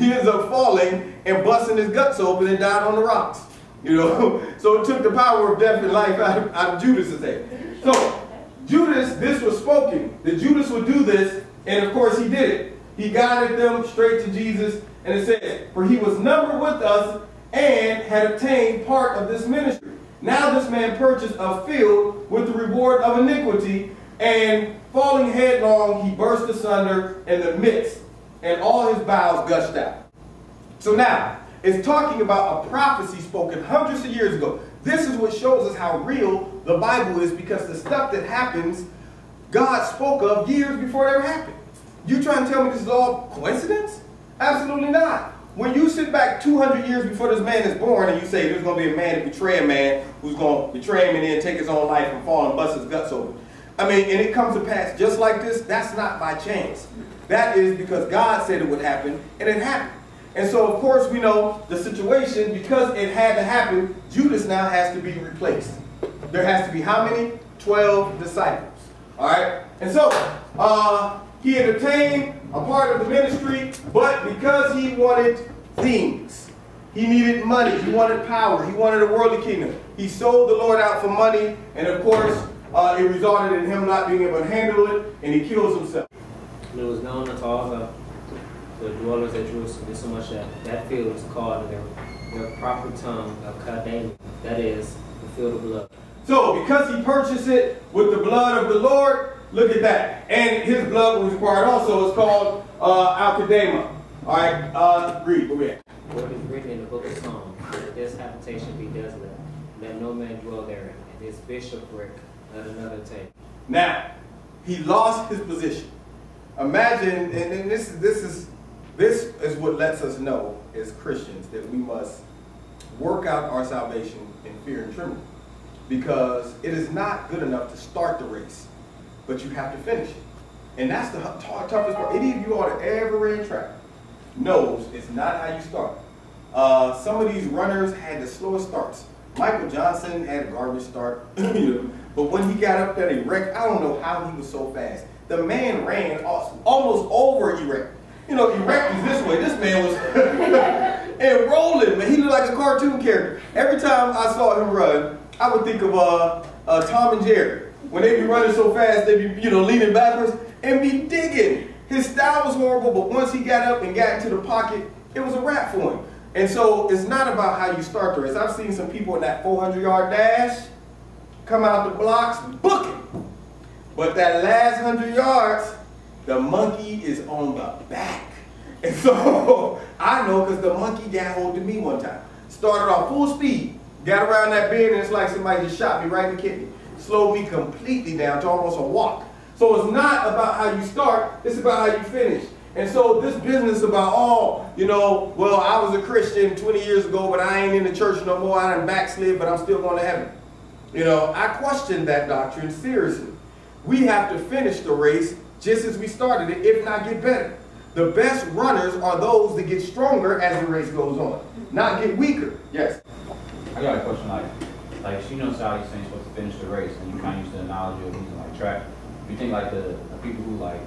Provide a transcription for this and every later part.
he ends up falling and busting his guts open and died on the rocks. You know, so it took the power of death and life out of Judas' head. So Judas, this was spoken, that Judas would do this, and of course he did it. He guided them straight to Jesus, and it says, for he was numbered with us and had obtained part of this ministry. Now this man purchased a field with the reward of iniquity, and falling headlong, he burst asunder in the midst, and all his bowels gushed out. So now, it's talking about a prophecy spoken hundreds of years ago. This is what shows us how real the Bible is, because the stuff that happens, God spoke of years before it ever happened. You trying to tell me this is all coincidence? Absolutely not. When you sit back 200 years before this man is born and you say there's going to be a man to betray a man who's going to betray him and then take his own life and fall and bust his guts open. I mean, and it comes to pass just like this, that's not by chance. That is because God said it would happen, and it happened. And so, of course, we know the situation, because it had to happen, Judas now has to be replaced. There has to be how many? 12 disciples. All right? And so, he had obtained a part of the ministry, but because he wanted things, he needed money, he wanted power, he wanted a worldly kingdom, he sold the Lord out for money, and of course, it resulted in him not being able to handle it, and he kills himself. It was known to all the dwellers at Jerusalem, so much that that field is called in their proper tongue of Kadam, that is, the field of blood. So, because he purchased it with the blood of the Lord, look at that. And his blood was required also. It's called Al-Kadama. All right, read. Go ahead. What is written in the book of Psalms, let this habitation be desolate, let no man dwell therein, and this bishopric let another take. Now, he lost his position. Imagine, and this is what lets us know as Christians that we must work out our salvation in fear and trembling. Because it is not good enough to start the race, but you have to finish it. And that's the toughest part. Any of you all that ever ran track knows it's not how you start. Some of these runners had the slowest starts. Michael Johnson had a garbage start, you know, but when he got up there, erect, I don't know how he was so fast. The man ran almost over erect. You know, erect is this way. This man was and rolling, man. He looked like a cartoon character. Every time I saw him run, I would think of Tom and Jerry. When they be running so fast, they be, you know, leaning backwards and be digging. His style was horrible, but once he got up and got into the pocket, it was a wrap for him. And so it's not about how you start the race. I've seen some people in that 400-yard dash come out the blocks booking. But that last 100 yards, the monkey is on the back. And so I know because the monkey got hold of me one time. Started off full speed, got around that bend, and it's like somebody just shot me right in the kidney. Slowed me completely down to almost a walk. So it's not about how you start, it's about how you finish. And so this business about, oh, you know, well, I was a Christian 20 years ago, but I ain't in the church no more. I done backslid, but I'm still going to heaven. You know, I question that doctrine seriously. We have to finish the race just as we started it, if not get better. The best runners are those that get stronger as the race goes on, not get weaker. Yes? I got a question, like you know, Sally saying supposed to finish the race, and you kind of use the analogy of using like track. You think like the people who like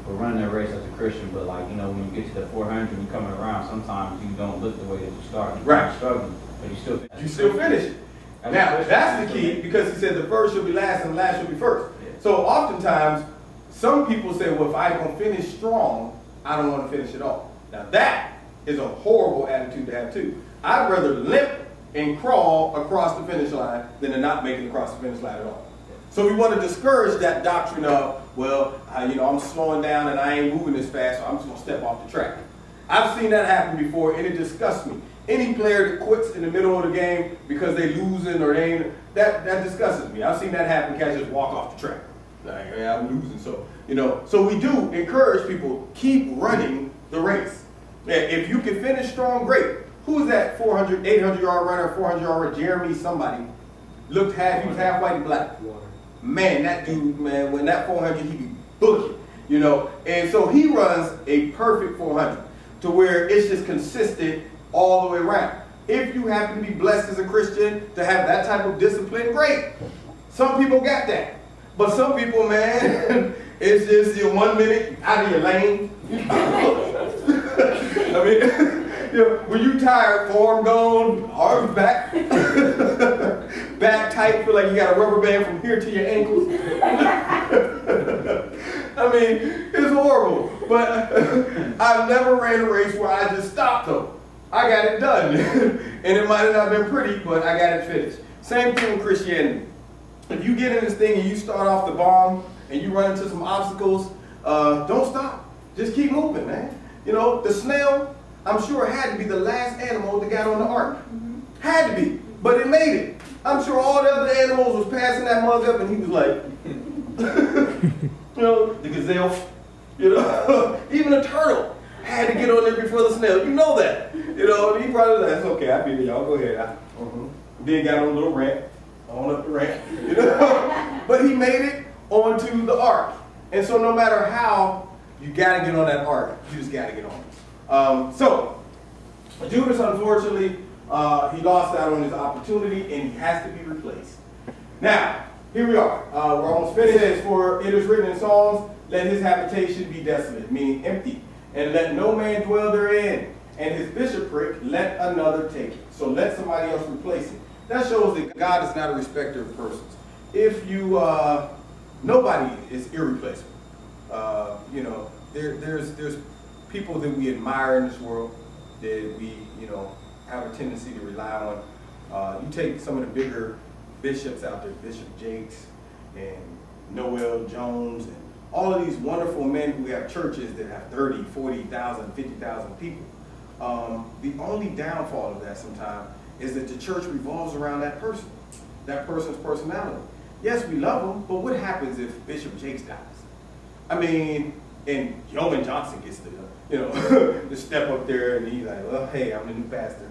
were running their race as a Christian, but like, you know, when you get to the 400 and you're coming around, sometimes you don't look the way that you start. You're right. Struggling, but you still finish. You still finish it. Now, that's the key, because he said the first should be last and the last should be first. Yeah. So oftentimes, some people say, well, if I don't finish strong, I don't want to finish at all. Now that is a horrible attitude to have too. I'd rather limp and crawl across the finish line than to not make it across the finish line at all. So we want to discourage that doctrine of, well, you know, I'm slowing down and I ain't moving as fast, so I'm just going to step off the track. I've seen that happen before, and it disgusts me. Any player that quits in the middle of the game because they losing or they ain't, that disgusts me. I've seen that happen, cats just walk off the track. Like, yeah, I'm losing, so, you know. So we do encourage people, keep running the race. Yeah, if you can finish strong, great. Who was that 400, 800-yard runner, 400-yard runner, Jeremy somebody? He was half white and black. Man, that dude, man, when that 400, he be booking, you know. And so he runs a perfect 400 to where it's just consistent all the way around. If you happen to be blessed as a Christian to have that type of discipline, great. Some people got that. But some people, man, it's just 1 minute out of your lane. I mean, when you tired, form gone, arms back, back tight, feel like you got a rubber band from here to your ankles. I mean, it's horrible. But I've never ran a race where I just stopped though. I got it done. And it might have not been pretty, but I got it finished. Same thing with Christianity. If you get in this thing and you start off the bomb and you run into some obstacles, don't stop. Just keep moving, man. The snail, I'm sure, had to be the last animal that got on the ark. Had to be. But it made it. I'm sure all the other animals was passing that mug up and he was like, the gazelle, even a turtle had to get on there before the snail. You know that. And he probably was like, that's okay, I feel it, y'all, go ahead. Then got on a little ramp, on up the ramp, But he made it onto the ark. And so no matter how, you got to get on that ark. You just got to get on it. So, Judas, unfortunately, he lost out on his opportunity and he has to be replaced. Now, here we are. We're almost finished. It says, for it is written in Psalms, let his habitation be desolate, meaning empty, and let no man dwell therein, and his bishopric let another take it. So let somebody else replace it. That shows that God is not a respecter of persons. If you, nobody is irreplaceable. There's people that we admire in this world that we, have a tendency to rely on. You take some of the bigger bishops out there, Bishop Jakes and Noel Jones, and all of these wonderful men who have churches that have 30, 40,000, 50,000 people. The only downfall of that sometimes is that the church revolves around that person, that person's personality. Yes, we love them, but what happens if Bishop Jakes dies? I mean, and Yeoman Johnson gets to step up there and he's like, well, hey, I'm the new pastor.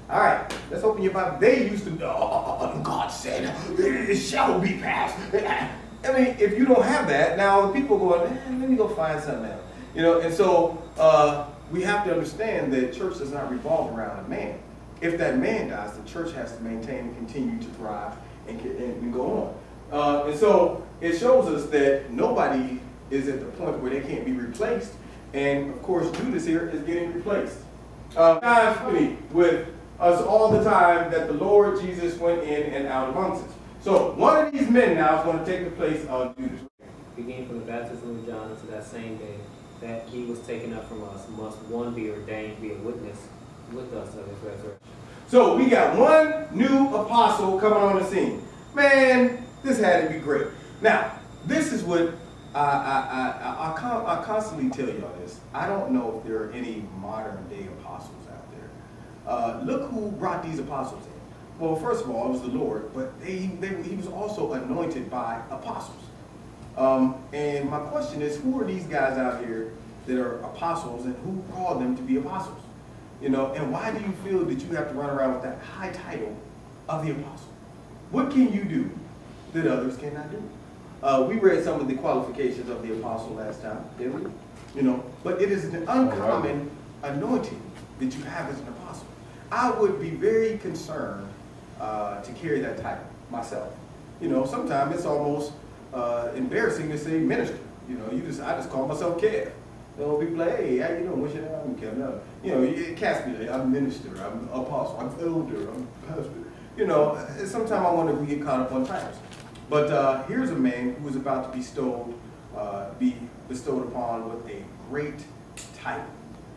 All right, let's open your Bible. They used to, God said, it shall be passed. I mean, if you don't have that, now the people go, let me go find something else. And so we have to understand that church does not revolve around a man. If that man dies, the church has to maintain and continue to thrive and go on. And so it shows us that nobody is at the point where they can't be replaced. And of course, Judas here is getting replaced. God's funny with us all the time that the Lord Jesus went in and out amongst us. So one of these men now is going to take the place of Judas. Beginning from the baptism of John unto that same day that he was taken up from us, must one be ordained to be a witness with us of his resurrection. So we got one new apostle coming on the scene. Man, this had to be great. Now, this is what I constantly tell y'all this. I don't know if there are any modern day apostles out there. Look who brought these apostles in. Well, first of all, it was the Lord, but he was also anointed by apostles. And my question is, who are these guys out here that are apostles, and who called them to be apostles? And why do you feel that you have to run around with that high title of the apostle? What can you do that others cannot do? We read some of the qualifications of the apostle last time, didn't we? But it is an uncommon anointing that you have as an apostle. I would be very concerned to carry that title myself. Sometimes it's almost embarrassing to say minister. I just call myself Kev. People like, hey, how you doing? What's your name? I'm Kev. No. It casts me like, I'm minister, I'm apostle, I'm elder, I'm pastor. Sometimes I wonder if we get caught up on titles. But here's a man who is about to be bestowed upon with a great title.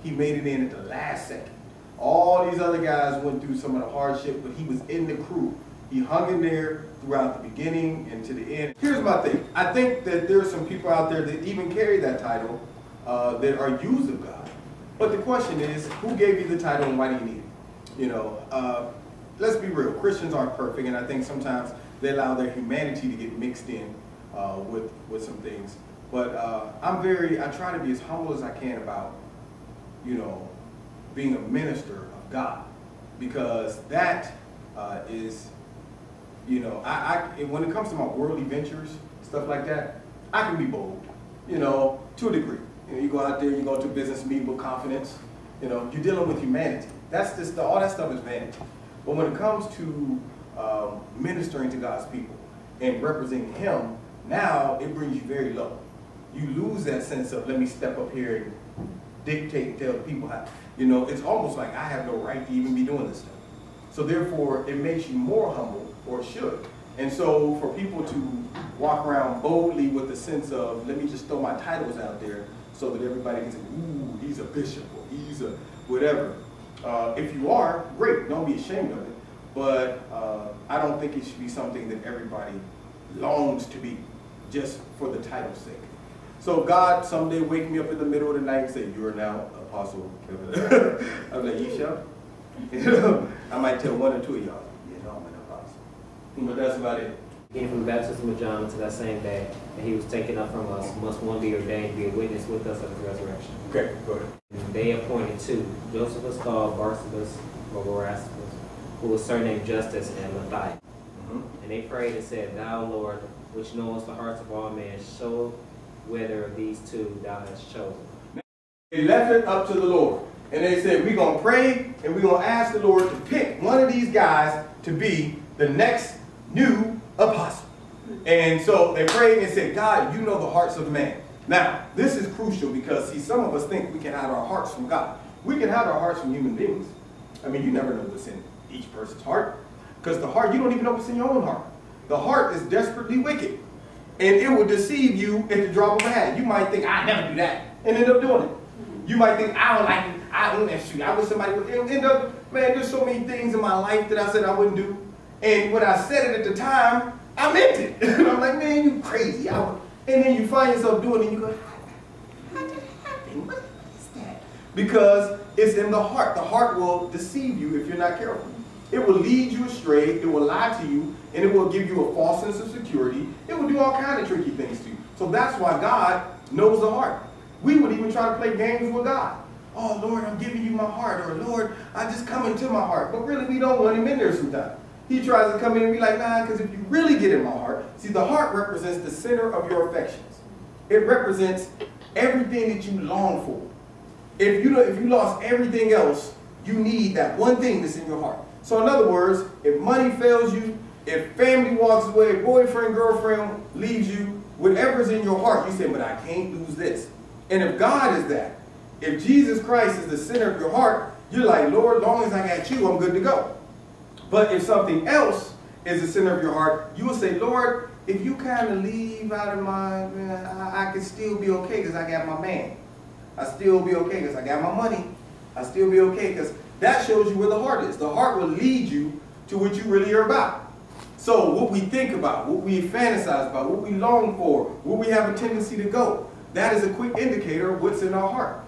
He made it in at the last second. All these other guys went through some of the hardship, but he was in the crew. He hung in there throughout the beginning and to the end. Here's my thing. I think that there's some people out there that even carry that title that are used of God. But the question is, who gave you the title and why do you need it? Let's be real. Christians aren't perfect, and I think sometimes they allow their humanity to get mixed in with some things. But I try to be as humble as I can about, being a minister of God, because that is, when it comes to my worldly ventures, stuff like that, I can be bold, to a degree. You go out there, you go to a business meeting with confidence, you're dealing with humanity. That's just, all that stuff is vanity. But when it comes to ministering to God's people and representing Him, now it brings you very low. You lose that sense of, let me step up here and dictate and tell people how. You know, it's almost like I have no right to even be doing this stuff. So therefore, it makes you more humble, or it should. And so for people to walk around boldly with the sense of, let me just throw my titles out there so that everybody can say, ooh, he's a bishop, or he's a whatever. If you are, great, don't be ashamed of it. But I don't think it should be something that everybody longs to be just for the title's sake. So if God someday wake me up in the middle of the night and say, you are now Apostle Kevin, I'm like, you sure? You know, I might tell one or two of y'all, you know, I'm an apostle. But that's about it. Beginning from the baptism of John until that same day that he was taken up from us, must one be ordained to be a witness with us of his resurrection. Okay, go ahead. And they appointed two. Joseph was called Barsabas, or Barsabbas, who was surnamed Justus, and Matthias. And they prayed and said, Thou, Lord, which knowest the hearts of all men, show whether of these two thou hast chosen. They left it up to the Lord. And they said, we're going to pray and we're going to ask the Lord to pick one of these guys to be the next new apostle. And so they prayed and said, God, you know the hearts of man. Now, this is crucial because, see, some of us think we can hide our hearts from God. We can hide our hearts from human beings. I mean, you never know what's in each person's heart. Because the heart, you don't even know what's in your own heart. The heart is desperately wicked. And it will deceive you at the drop of a hat. You might think, I never do that, and end up doing it. You might think, I don't like it, I don't shoot. I wish somebody would end up, man, there's so many things in my life that I said I wouldn't do. And when I said it at the time, I meant it. And I'm like, man, you crazy. And then you find yourself doing it and you go, how did that happen? What is that? Because it's in the heart. The heart will deceive you if you're not careful. It will lead you astray, it will lie to you, and it will give you a false sense of security. It will do all kinds of tricky things to you. So that's why God knows the heart. We would even try to play games with God. Oh, Lord, I'm giving you my heart. Or, Lord, I just come into my heart. But really, we don't want him in there sometimes. He tries to come in and be like, nah, because if you really get in my heart, see, the heart represents the center of your affections. It represents everything that you long for. If you lost everything else, you need that one thing that's in your heart. So in other words, if money fails you, if family walks away, boyfriend, girlfriend leaves you, whatever's in your heart, you say, but I can't lose this. And if God is that, if Jesus Christ is the center of your heart, you're like, Lord, as long as I got you, I'm good to go. But if something else is the center of your heart, you will say, Lord, if you kind of leave out of my, I can still be okay because I got my man. I still be okay because I got my money. I still be okay because that shows you where the heart is. The heart will lead you to what you really are about. So what we think about, what we fantasize about, what we long for, where we have a tendency to go, that is a quick indicator of what's in our heart.